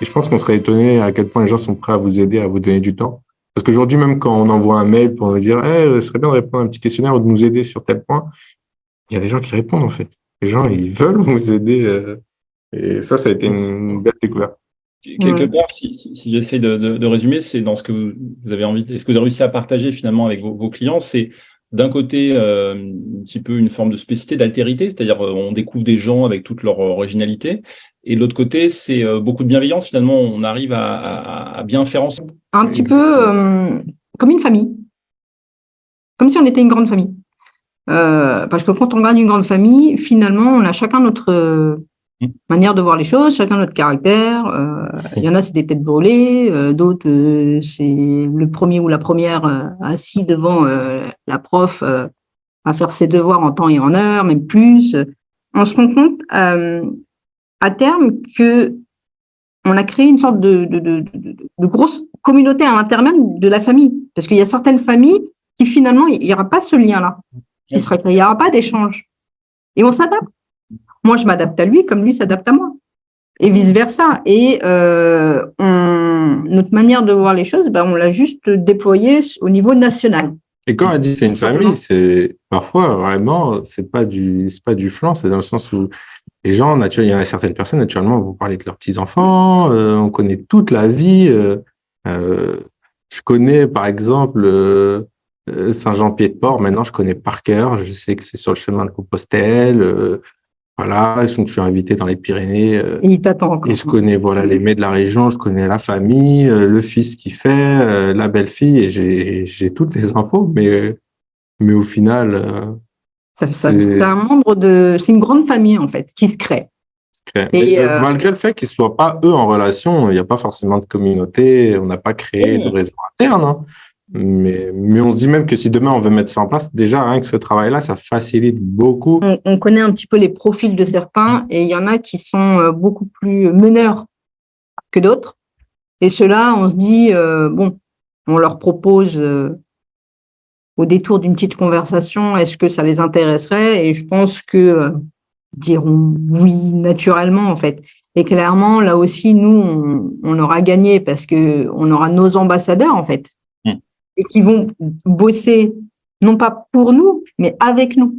Et je pense qu'on serait étonné à quel point les gens sont prêts à vous aider, à vous donner du temps. Parce qu'aujourd'hui, même quand on envoie un mail pour nous dire, ce serait bien de répondre à un petit questionnaire ou de nous aider sur tel point, il y a des gens qui répondent, en fait. Les gens, ils veulent vous aider. Et ça a été une belle découverte. Quelque Ouais. part, si j'essaie de résumer, c'est dans ce que vous avez envie, ce que vous avez réussi à partager finalement avec vos clients, c'est d'un côté un petit peu une forme de spécificité, d'altérité, c'est-à-dire on découvre des gens avec toute leur originalité, et de l'autre côté, c'est beaucoup de bienveillance. Finalement, on arrive à bien faire ensemble. Un petit peu comme une famille, comme si on était une grande famille. Parce que quand on regarde une grande famille, finalement, on a chacun notre manière de voir les choses, chacun notre caractère. Il y en a, c'est des têtes brûlées, d'autres, c'est le premier ou la première assis devant la prof à faire ses devoirs en temps et en heure, même plus. On se rend compte à terme que on a créé une sorte de grosse communauté à l'intérieur même de la famille. Parce qu'il y a certaines familles qui, finalement, il n'y aura pas ce lien-là. Il n'y aura pas d'échange. Et on s'adapte. Moi, je m'adapte à lui comme lui s'adapte à moi. Et vice-versa. Et notre manière de voir les choses, on l'a juste déployée au niveau national. Et quand elle dit c'est une famille, c'est parfois vraiment, c'est pas du flan, c'est dans le sens où les gens, naturellement, il y a certaines personnes, naturellement, vous parlez de leurs petits-enfants, on connaît toute la vie. Je connais, par exemple, Saint-Jean-Pied-de-Port, maintenant, je connais par cœur, je sais que c'est sur le chemin de Compostelle, voilà, donc je suis invité dans les Pyrénées. Et il t'attend encore. Et je connais, voilà, les mets de la région, je connais la famille, le fils qui fait, la belle-fille, et j'ai toutes les infos, mais au final, c'est un membre c'est une grande famille, en fait, qui se crée. Et malgré le fait qu'ils ne soient pas, eux, en relation, il n'y a pas forcément de communauté, on n'a pas créé de réseau interne, hein. Mais on se dit même que si demain on veut mettre ça en place, déjà, rien que ce travail-là, ça facilite beaucoup. On connaît un petit peu les profils de certains et il y en a qui sont beaucoup plus meneurs que d'autres. Et ceux-là, on se dit, on leur propose au détour d'une petite conversation, est-ce que ça les intéresserait? Et je pense que diront oui naturellement, en fait. Et clairement, là aussi, nous, on aura gagné parce qu'on aura nos ambassadeurs, en fait, et qui vont bosser, non pas pour nous, mais avec nous.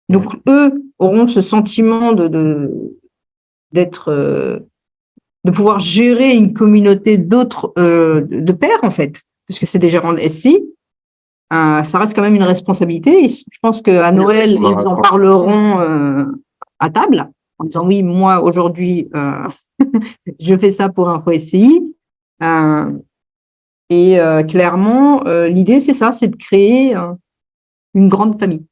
Donc, eux auront ce sentiment de pouvoir gérer une communauté d'autres, de pairs, en fait, parce que c'est des gérants de SI. Ça reste quand même une responsabilité. Et je pense qu'à Noël, ils en parleront à table, en disant oui, moi, aujourd'hui, je fais ça pour Info SCI. Et clairement, l'idée, c'est ça, c'est de créer une grande famille.